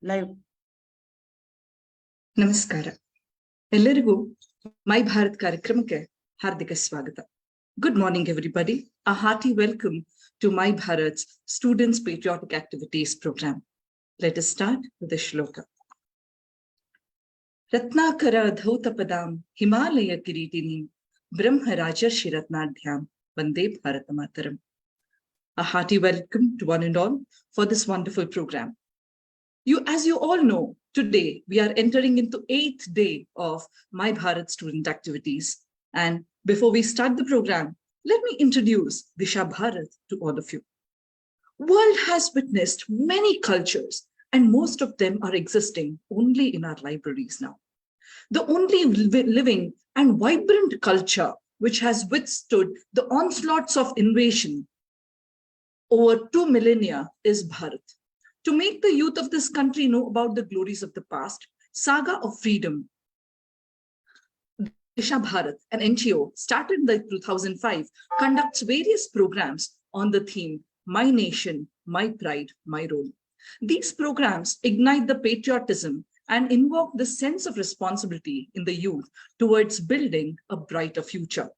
Live ನಮಸ್ಕಾರ. ಎಲ್ಲರಿಗೂ ಮೈ ಭಾರತ್ ಕಾರ್ಯಕ್ರಮಕ್ಕೆ ಹಾರ್ದಿಕ ಸ್ವಾಗತ. Good morning, everybody. A hearty welcome to My Bharat's Students Patriotic Activities program. Let us start with the shloka. Ratnakara dhautapadam Himalaya Kiritini Brahma Rajarshi Ratnadhyam Vande Bharatamataram. A hearty welcome to one and all for this wonderful program. As you all know, today we are entering into 8th day of My Bharat student activities. And before we start the program, let me introduce Disha Bharat to all of you. World has witnessed many cultures and most of them are existing only in our libraries now. The only living and vibrant culture which has withstood the onslaughts of invasion over 2 millennia is Bharat. To make the youth of this country know about the glories of the past, Saga of Freedom, Disha Bharat, an NGO started in 2005, conducts various programs on the theme, My Nation, My Pride, My Role. These programs ignite the patriotism and invoke the sense of responsibility in the youth towards building a brighter future.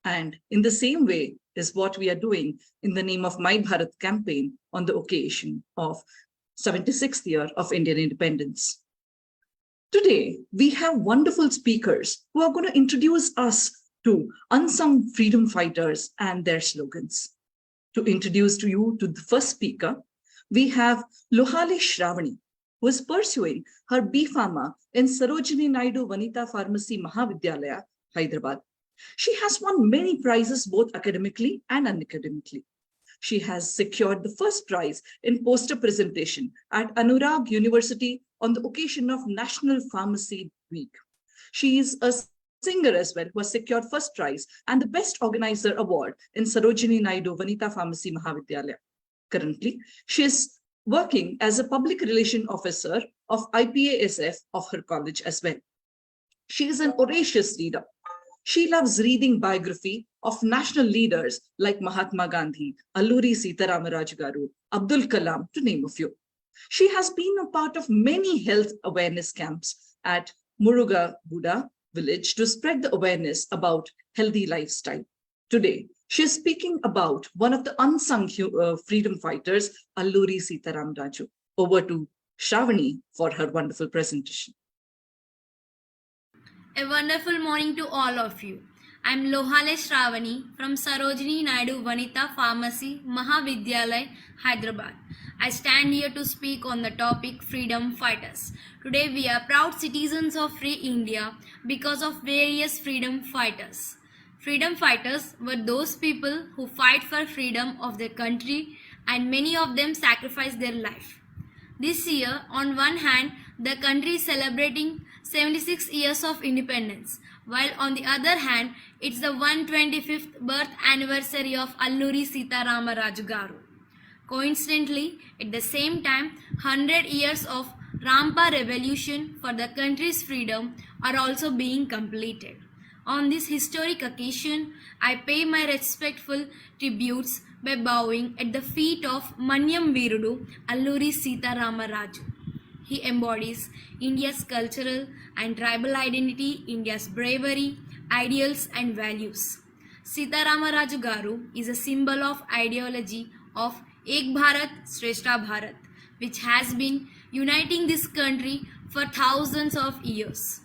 And in the same way is what we are doing in the name of MyBHARAT Campaign on the occasion of 76th year of Indian independence. Today, we have wonderful speakers who are going to introduce us to unsung freedom fighters and their slogans. To introduce to you to the first speaker, we have Lohale Shravani, who is pursuing her B.Pharma in Sarojini Naidu Vanita Pharmacy Mahavidyalaya, Hyderabad. She has won many prizes both academically and unacademically. She has secured the first prize in poster presentation at Anurag University on the occasion of National Pharmacy Week. She is a singer as well who has secured first prize and the best organizer award in Sarojini Naidu Vanita Pharmacy Mahavidyalaya. Currently, she is working as a public relation officer of IPASF of her college as well. She is an audacious leader. She loves reading biography of national leaders like Mahatma Gandhi, Alluri Sitaram Raju Garu, Abdul Kalam, to name a few. She has been a part of many health awareness camps at Muruga Buddha village to spread the awareness about healthy lifestyle. Today, she is speaking about one of the unsung freedom fighters, Alluri Sitaram Raju. Over to Shravani for her wonderful presentation. A wonderful morning to all of you. I am Lohale Shravani from Sarojini Naidu Vanita Pharmacy Mahavidyalaya, Hyderabad. I stand here to speak on the topic freedom fighters. Today we are proud citizens of free India because of various freedom fighters. Freedom fighters were those people who fight for freedom of their country and many of them sacrificed their life. This year, on one hand, the country is celebrating 76 years of independence, while on the other hand, it's the 125th birth anniversary of Alluri Sitarama Raju Garu. Coincidentally, at the same time, 100 years of Rampa revolution for the country's freedom are also being completed. On this historic occasion, I pay my respectful tributes by bowing at the feet of Manyam Virudu Alluri Sitarama Raju. He embodies India's cultural and tribal identity, India's bravery, ideals and values. Sitarama Raju Garu is a symbol of ideology of Ek Bharat, Shrestha Bharat, which has been uniting this country for thousands of years.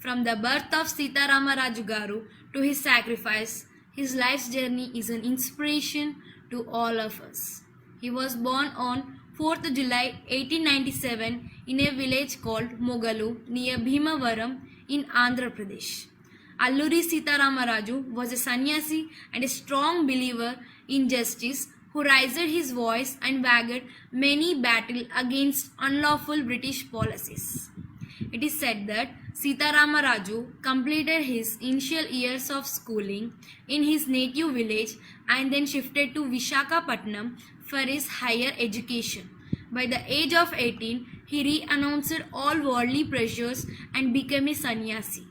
From the birth of Sitarama Raju Garu to his sacrifice, his life's journey is an inspiration to all of us. He was born on 4th July 1897 in a village called Mogalu near Bhimavaram in Andhra Pradesh. Alluri Sitarama Raju was a sannyasi and a strong believer in justice who raised his voice and waged many battles against unlawful British policies. It is said that Sitarama Raju completed his initial years of schooling in his native village and then shifted to Vishakhapatnam for his higher education. By the age of 18, he renounced all worldly pleasures and became a sannyasi.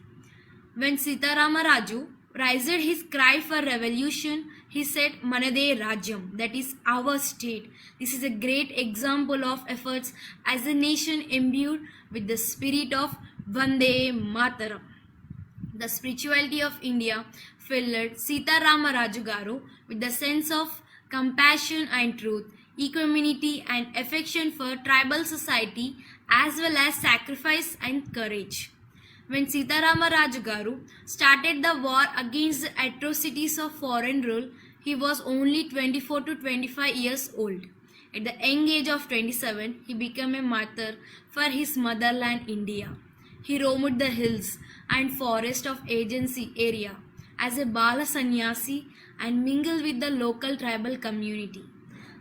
When Sitarama Raju raised his cry for revolution, He said Manade Rajyam, that is our state. This is a great example of efforts as a nation imbued with the spirit of Vande Mataram. The spirituality of India filled Sita Rama Raju Garu with the sense of compassion and truth, equanimity and affection for tribal society, as well as sacrifice and courage. When Sita Rama Raju Garu started the war against the atrocities of foreign rule, he was only 24 to 25 years old. At the young age of 27, he became a martyr for his motherland India. He roamed the hills and forest of agency area as a Bala Sannyasi and mingled with the local tribal community.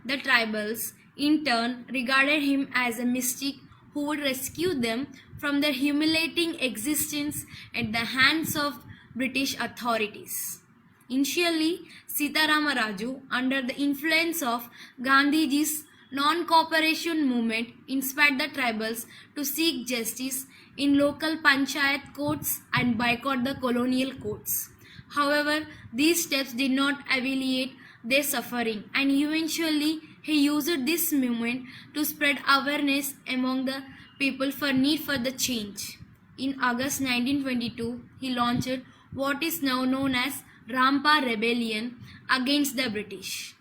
The tribals, in turn, regarded him as a mystic who would rescue them from their humiliating existence at the hands of British authorities. Initially, Sitarama Raju, under the influence of Gandhiji's non-cooperation movement, inspired the tribals to seek justice in local panchayat courts and boycott the colonial courts. However, these steps did not alleviate their suffering, and eventually he used this movement to spread awareness among the people for need for the change. In August 1922, he launched what is now known as Rampa Rebellion against the British.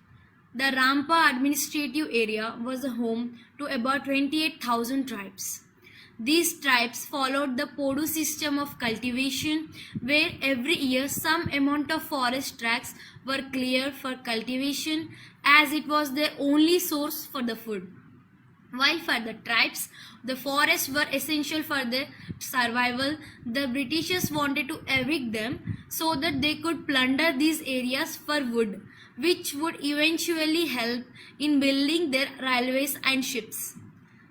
The Rampa administrative area was a home to about 28,000 tribes. These tribes followed the Podu system of cultivation, where every year some amount of forest tracts were cleared for cultivation, as it was their only source for the food. While for the tribes, the forests were essential for their survival, the Britishers wanted to evict them so that they could plunder these areas for wood, which would eventually help in building their railways and ships.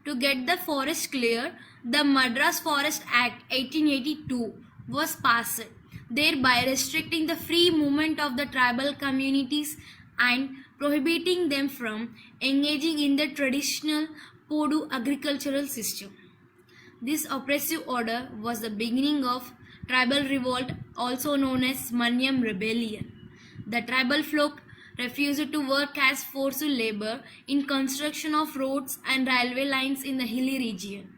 To get the forest cleared, the Madras Forest Act 1882 was passed, thereby restricting the free movement of the tribal communities and prohibiting them from engaging in the traditional Podu agricultural system. This oppressive order was the beginning of tribal revolt, also known as Manyam Rebellion. The tribal folk refused to work as forced labor in construction of roads and railway lines in the hilly region.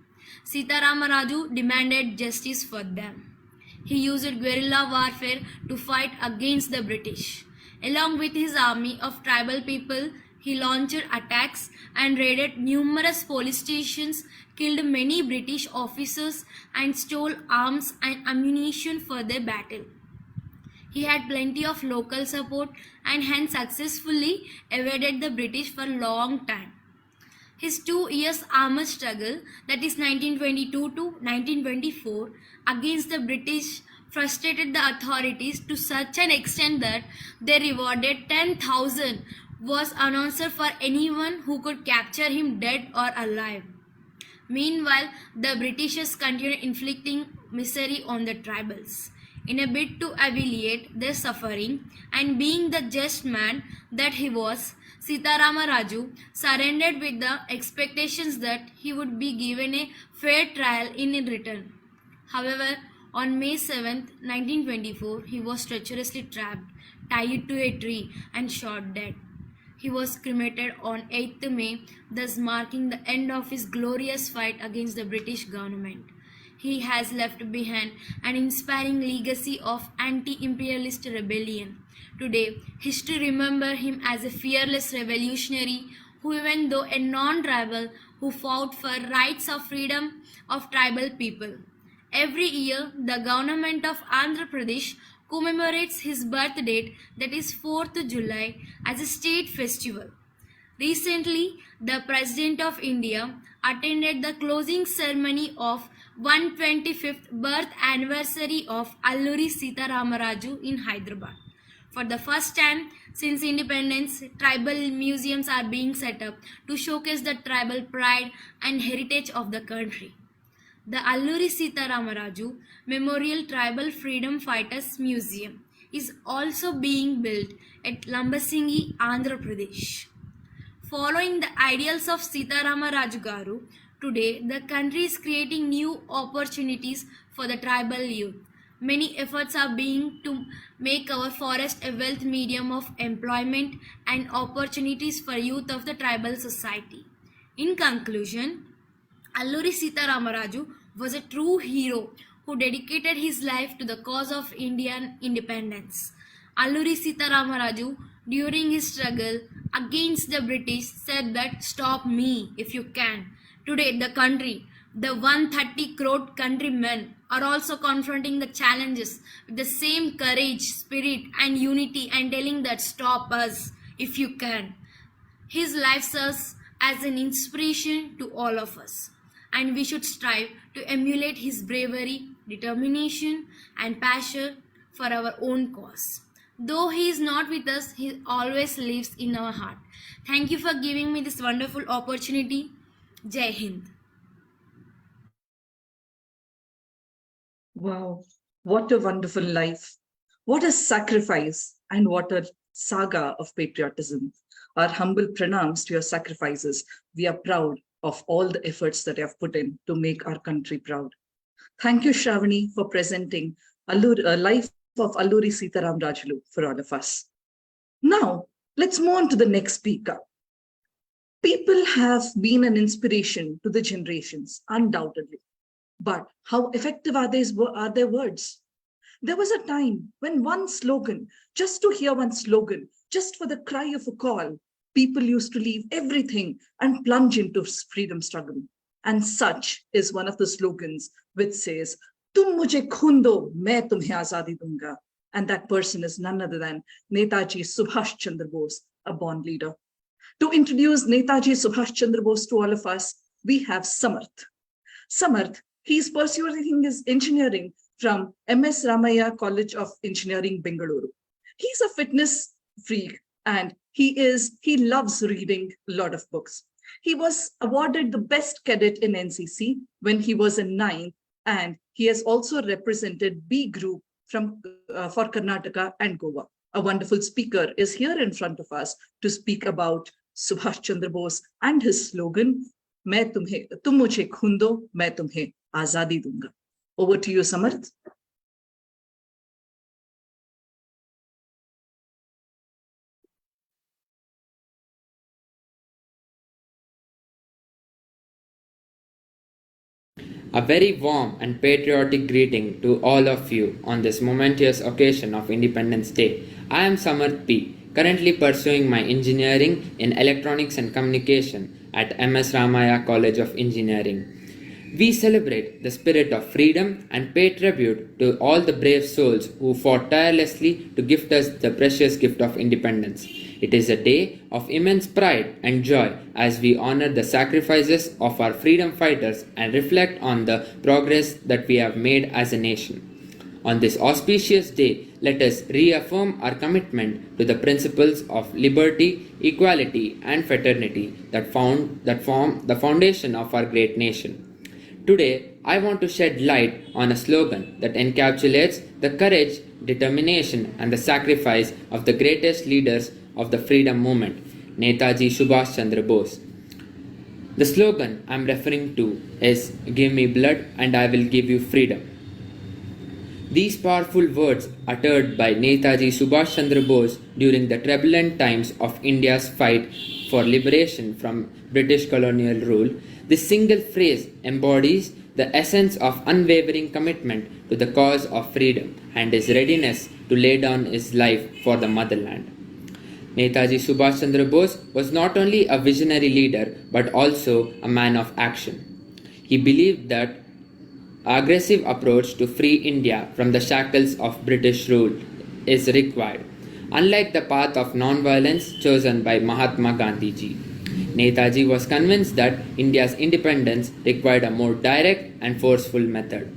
Sitarama Raju demanded justice for them. He used guerrilla warfare to fight against the British. Along with his army of tribal people, he launched attacks and raided numerous police stations, killed many British officers, and stole arms and ammunition for their battle. He had plenty of local support and had successfully evaded the British for a long time. His 2 years armed struggle, that is 1922 to 1924, against the British frustrated the authorities to such an extent that they rewarded 10,000 was announced for anyone who could capture him dead or alive. Meanwhile, the Britishers continued inflicting misery on the tribals. In a bid to alleviate their suffering, and being the just man that he was, Sitarama Raju surrendered with the expectations that he would be given a fair trial in return. However, on May 7, 1924, he was treacherously trapped, tied to a tree, and shot dead. He was cremated on 8th May, thus marking the end of his glorious fight against the British government. He has left behind an inspiring legacy of anti-imperialist rebellion. Today, history remembers him as a fearless revolutionary who, even though a non-tribal, who fought for rights of freedom of tribal people. Every year, the government of Andhra Pradesh commemorates his birth date, that is 4th July, as a state festival. Recently, the President of India attended the closing ceremony of 125th birth anniversary of Alluri Sitarama Raju in Hyderabad. For the first time since independence, tribal museums are being set up to showcase the tribal pride and heritage of the country. The Alluri Sitarama Raju Memorial Tribal Freedom Fighters Museum is also being built at Lambasingi, Andhra Pradesh. Following the ideals of Sitarama Raju Garu, today the country is creating new opportunities for the tribal youth. Many efforts are being to make our forest a wealth medium of employment and opportunities for youth of the tribal society. In conclusion, Alluri Sitaramaraju was a true hero who dedicated his life to the cause of Indian independence. Alluri Sitaramaraju, during his struggle against the British, said that stop me if you can. Today, the country, the 130 crore countrymen, are also confronting the challenges with the same courage, spirit, and unity, and telling that stop us if you can. His life serves as an inspiration to all of us, and we should strive to emulate his bravery, determination, and passion for our own cause. Though he is not with us, he always lives in our heart. Thank you for giving me this wonderful opportunity. Jai Hind. Wow, what a wonderful life. What a sacrifice and what a saga of patriotism. Our humble pranams to your sacrifices. We are proud of all the efforts that you have put in to make our country proud. Thank you, Shravani, for presenting life of Alluri Sitaram Rajulu for all of us. Now, let's move on to the next speaker. People have been an inspiration to the generations, undoubtedly. But how effective are their words? There was a time when one slogan, just to hear one slogan, just for the cry of a call, people used to leave everything and plunge into freedom struggle. And such is one of the slogans which says, "Tum mujhe khoon do, main tumhe azadi dunga." And that person is none other than Netaji Subhash Chandra Bose, a born leader. To introduce Netaji Subhash Chandra Bose to all of us, we have Samarth. Samarth, he's pursuing his engineering from MS Ramaiah College of Engineering, Bengaluru. He's a fitness freak and he loves reading a lot of books. He was awarded the best cadet in NCC when he was in 9th, and he has also represented B group for Karnataka and Goa. A wonderful speaker is here in front of us to speak about Subhash Chandra Bose and his slogan, "Tum mujhe khoon do, main tumhe azadi dunga." Over to you, Samarth. A very warm and patriotic greeting to all of you on this momentous occasion of Independence Day. I am Samarth P., currently pursuing my engineering in electronics and communication at MS Ramaiah College of Engineering. We celebrate the spirit of freedom and pay tribute to all the brave souls who fought tirelessly to gift us the precious gift of independence. It is a day of immense pride and joy as we honor the sacrifices of our freedom fighters and reflect on the progress that we have made as a nation. On this auspicious day, let us reaffirm our commitment to the principles of liberty, equality, and fraternity that form the foundation of our great nation. Today, I want to shed light on a slogan that encapsulates the courage, determination, and the sacrifice of the greatest leaders of the freedom movement, Netaji Subhash Chandra Bose. The slogan I'm referring to is "Give me blood and I will give you freedom." These powerful words uttered by Netaji Subhash Chandra Bose during the turbulent times of India's fight for liberation from British colonial rule, this single phrase embodies the essence of unwavering commitment to the cause of freedom and his readiness to lay down his life for the motherland. Netaji Subhash Chandra Bose was not only a visionary leader but also a man of action. He believed that aggressive approach to free India from the shackles of British rule is required, unlike the path of non-violence chosen by Mahatma Gandhi ji. Netaji was convinced that India's independence required a more direct and forceful method.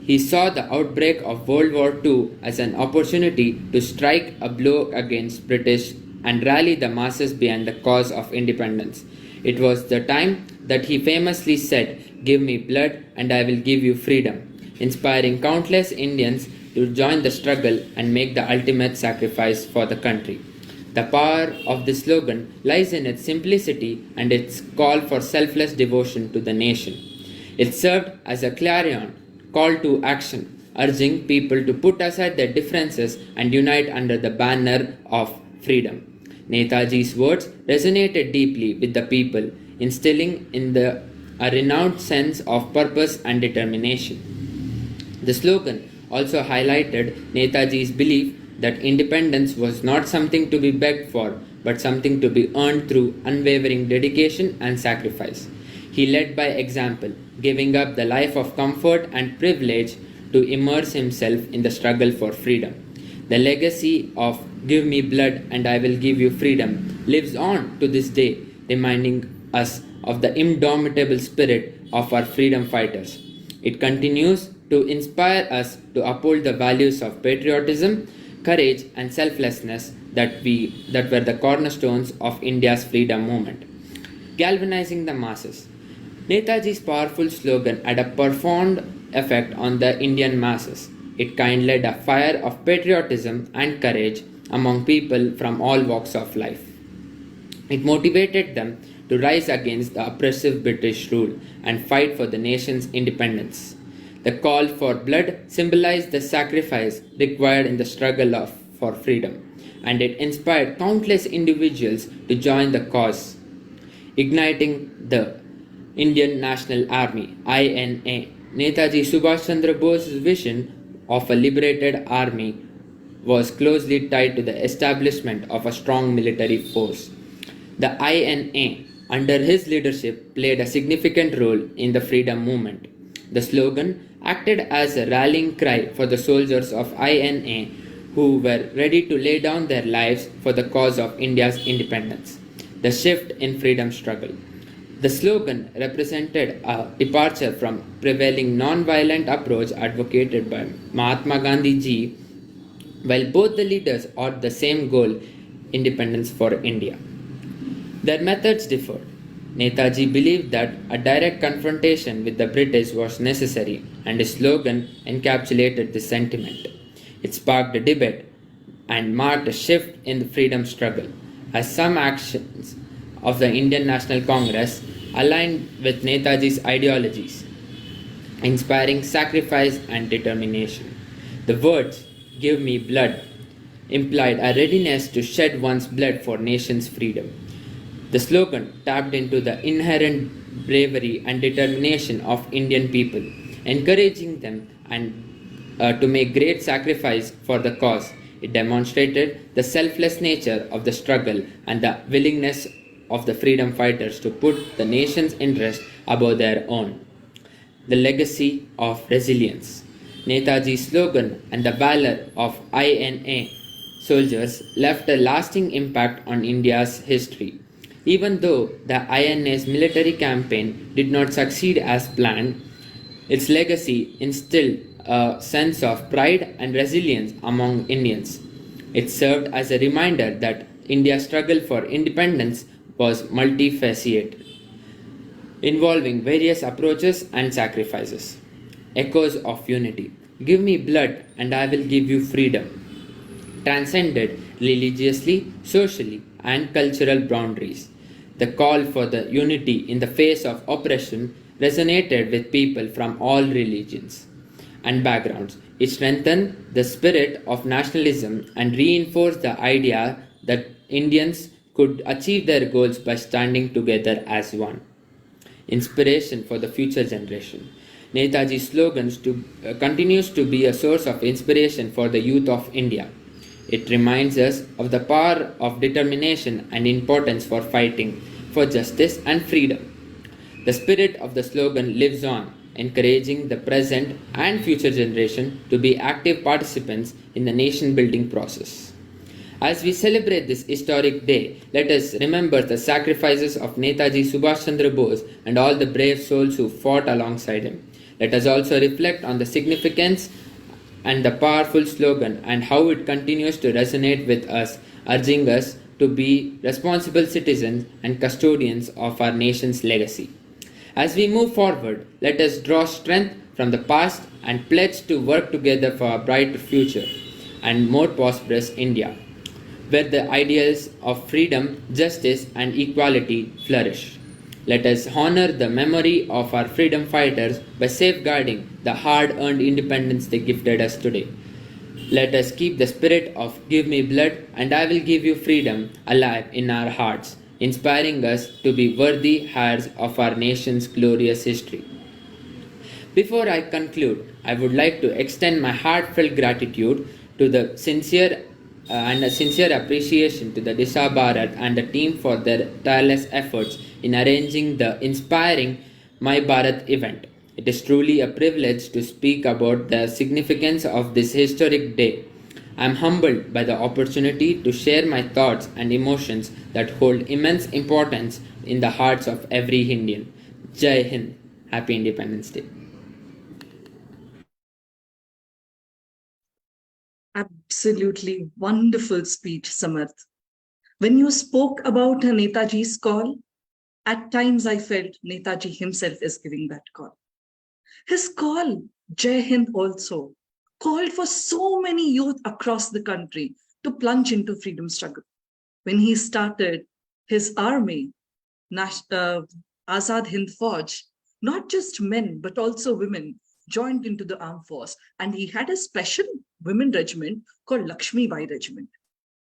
He saw the outbreak of World War II as an opportunity to strike a blow against British and rally the masses behind the cause of independence. It was the time that he famously said, "Give me blood and I will give you freedom," inspiring countless Indians to join the struggle and make the ultimate sacrifice for the country. The power of this slogan lies in its simplicity and its call for selfless devotion to the nation. It served as a clarion call to action, urging people to put aside their differences and unite under the banner of freedom. Netaji's words resonated deeply with the people, instilling in a renewed sense of purpose and determination. The slogan also highlighted Netaji's belief that independence was not something to be begged for, but something to be earned through unwavering dedication and sacrifice. He led by example, giving up the life of comfort and privilege to immerse himself in the struggle for freedom. The legacy of "Give me blood and I will give you freedom" lives on to this day, reminding us of the indomitable spirit of our freedom fighters. It continues to inspire us to uphold the values of patriotism, courage, and selflessness that were the cornerstones of India's freedom movement. Galvanizing the masses. Netaji's powerful slogan had a profound effect on the Indian masses. It kindled a fire of patriotism and courage among people from all walks of life. It motivated them to rise against the oppressive British rule and fight for the nation's independence. The call for blood symbolized the sacrifice required in the struggle for freedom, and it inspired countless individuals to join the cause, igniting the Indian National Army (INA). Netaji Subhash Chandra Bose's vision of a liberated army was closely tied to the establishment of a strong military force. The INA, under his leadership, played a significant role in the freedom movement. The slogan acted as a rallying cry for the soldiers of INA who were ready to lay down their lives for the cause of India's independence. The shift in freedom struggle. The slogan represented a departure from prevailing non-violent approach advocated by Mahatma Gandhi ji, while both the leaders had the same goal, independence for India. Their methods differed. Netaji believed that a direct confrontation with the British was necessary, and his slogan encapsulated this sentiment. It sparked a debate and marked a shift in the freedom struggle, as some actions of the Indian National Congress aligned with Netaji's ideologies, inspiring sacrifice and determination. The words, "Give me blood," implied a readiness to shed one's blood for nation's freedom. The slogan tapped into the inherent bravery and determination of Indian people, encouraging them to make great sacrifice for the cause. It demonstrated the selfless nature of the struggle and the willingness of the freedom fighters to put the nation's interest above their own. The legacy of resilience. Netaji's slogan and the valor of INA soldiers left a lasting impact on India's history. Even though the INA's military campaign did not succeed as planned, its legacy instilled a sense of pride and resilience among Indians. It served as a reminder that India's struggle for independence was multifaceted, involving various approaches and sacrifices. Echoes of unity. "Give me blood and I will give you freedom" transcended religiously, socially, and cultural boundaries. The call for the unity in the face of oppression resonated with people from all religions and backgrounds. It strengthened the spirit of nationalism and reinforced the idea that Indians could achieve their goals by standing together as one. Inspiration for the future generation. Netaji's slogans continues to be a source of inspiration for the youth of India. It reminds us of the power of determination and importance for fighting for justice and freedom. The spirit of the slogan lives on, encouraging the present and future generation to be active participants in the nation building process. As we celebrate this historic day, let us remember the sacrifices of Netaji Subhash Chandra Bose and all the brave souls who fought alongside him. Let us also reflect on the significance and the powerful slogan and how it continues to resonate with us, urging us to be responsible citizens and custodians of our nation's legacy. As we move forward, let us draw strength from the past and pledge to work together for a brighter future and more prosperous India, where the ideals of freedom, justice, and equality flourish. Let us honor the memory of our freedom fighters by safeguarding the hard-earned independence they gifted us today. Let us keep the spirit of "Give me blood and I will give you freedom" alive in our hearts, inspiring us to be worthy heirs of our nation's glorious history. Before I conclude, I would like to extend my heartfelt gratitude to the sincere and a sincere appreciation to the Disha Bharat and the team for their tireless efforts in arranging the inspiring My Bharat event. It is truly a privilege to speak about the significance of this historic day. I am humbled by the opportunity to share my thoughts and emotions that hold immense importance in the hearts of every Indian. Jai Hind. Happy Independence Day. Absolutely wonderful speech, Samarth. When you spoke about Netaji's call, at times I felt Netaji himself is giving that call. His call, Jai Hind, also called for so many youth across the country to plunge into freedom struggle. When he started his army, Azad Hind Fauj, not just men, but also women joined into the armed force. And he had a special women regiment called Lakshmi Bai Regiment.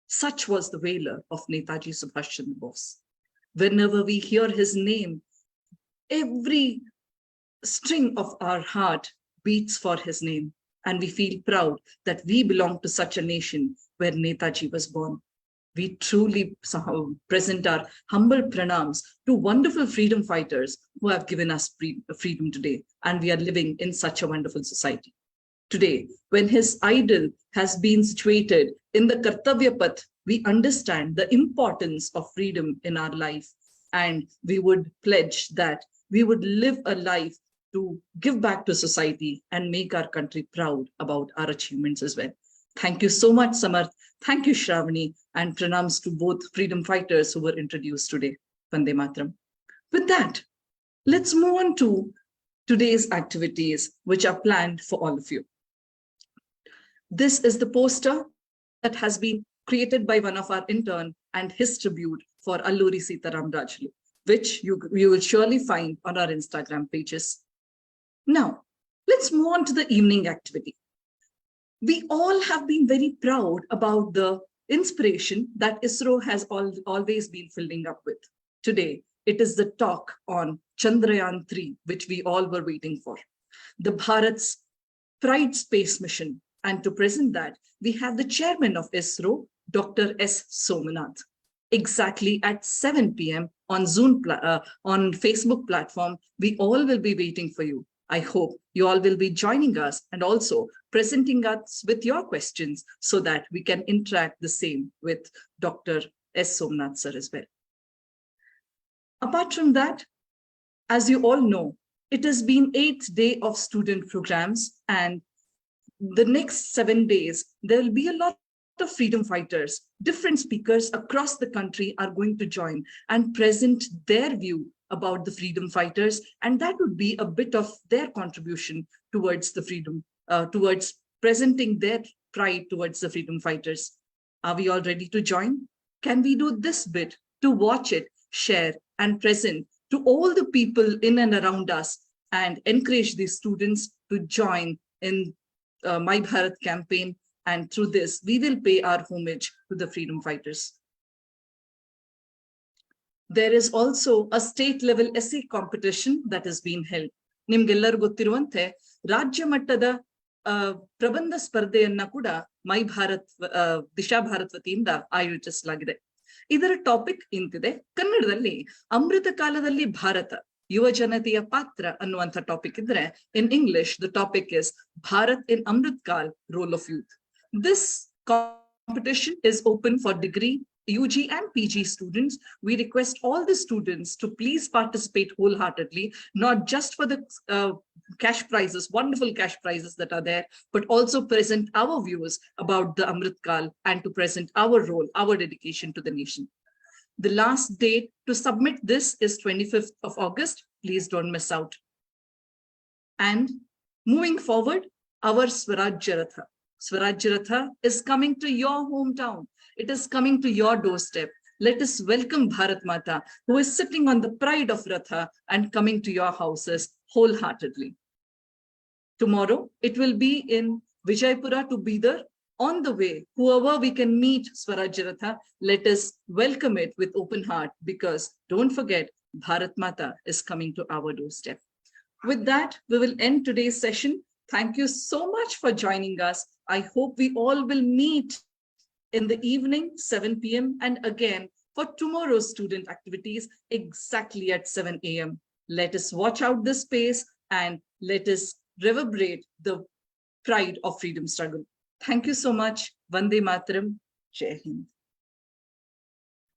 Such was the valor of Netaji Subhash Chandra Bose. Whenever we hear his name, every string of our heart beats for his name. And we feel proud that we belong to such a nation where Netaji was born. We truly present our humble pranams to wonderful freedom fighters who have given us freedom today. And we are living in such a wonderful society. Today, when his idol has been situated in the Kartavya Path, we understand the importance of freedom in our life. And we would pledge that we would live a life to give back to society and make our country proud about our achievements as well. Thank you so much, Samarth. Thank you, Shravani, and pranams to both freedom fighters who were introduced today. Vande Mataram. With that, let's move on to today's activities, which are planned for all of you. This is the poster that has been created by one of our intern and his tribute for Alluri Sitaram Rajulu, which you will surely find on our Instagram pages. Now, let's move on to the evening activity. We all have been very proud about the inspiration that ISRO has always been filling up with. Today, it is the talk on Chandrayaan-3, which we all were waiting for. The Bharat's Pride Space Mission. And to present that, we have the chairman of ISRO, Dr. S. Somanath. Exactly at 7 p.m. on Zoom, on Facebook platform, we all will be waiting for you. I hope you all will be joining us and also presenting us with your questions so that we can interact the same with Dr. S. Somanath sir as well. Apart from that, as you all know, it has been 8th day of student programs, and the next 7 days, there will be a lot of freedom fighters. Different speakers across the country are going to join and present their view about the freedom fighters, and that would be a bit of their contribution towards the freedom, towards presenting their pride towards the freedom fighters. Are we all ready to join? Can we do this bit to watch it, share, and present to all the people in and around us and encourage these students to join in MyBHARAT campaign? And through this, we will pay our homage to the freedom fighters. There is also a state level essay competition that is being held. ನಿಮ್ಗೆಲ್ಲರೂ ಗೊತ್ತಿರುವಂತೆ ರಾಜ್ಯ ಮಟ್ಟದ ಪ್ರಬಂಧ ಸ್ಪರ್ಧೆಯನ್ನ ಕೂಡ ಮೈ ಭಾರತ್ ದಿಶಾ ಭಾರತ್ ವತಿಯಿಂದ ಆಯೋಜಿಸಲಾಗಿದೆ. ಇದರ topic ಇಂತಿದೆ. ಕನ್ನಡದಲ್ಲಿ ಅಮೃತ ಕಾಲದಲ್ಲಿ ಭಾರತ ಯುವ ಜನತೆಯ ಪಾತ್ರ ಅನ್ನುವಂಥ ಟಾಪಿಕ್ ಇದ್ರೆ, in English the topic is Bharat in Amrit call role of youth. This competition is open for degree, UG and PG students. We request all the students to please participate wholeheartedly, not just for the cash prizes, wonderful cash prizes that are there, but also present our views about the Amrit Kal and to present our role, our dedication to the nation. The last date to submit this is 25th of August. Please don't miss out. And moving forward, our Swarajya Ratha. Swarajya Ratha is coming to your hometown. It is coming to your doorstep. Let us welcome Bharat Mata, who is sitting on the pride of Ratha and coming to your houses wholeheartedly. Tomorrow, it will be in Vijaypura to Bidar. On the way, whoever we can meet Swaraj Ratha, let us welcome it with open heart, because don't forget, Bharat Mata is coming to our doorstep. With that, we will end today's session. Thank you so much for joining us. I hope we all will meet in the evening, 7 p.m. and again for tomorrow's student activities exactly at 7 a.m. Let us watch out this space and let us reverberate the pride of freedom struggle. Thank you so much. Vande Mataram. Jai Hind.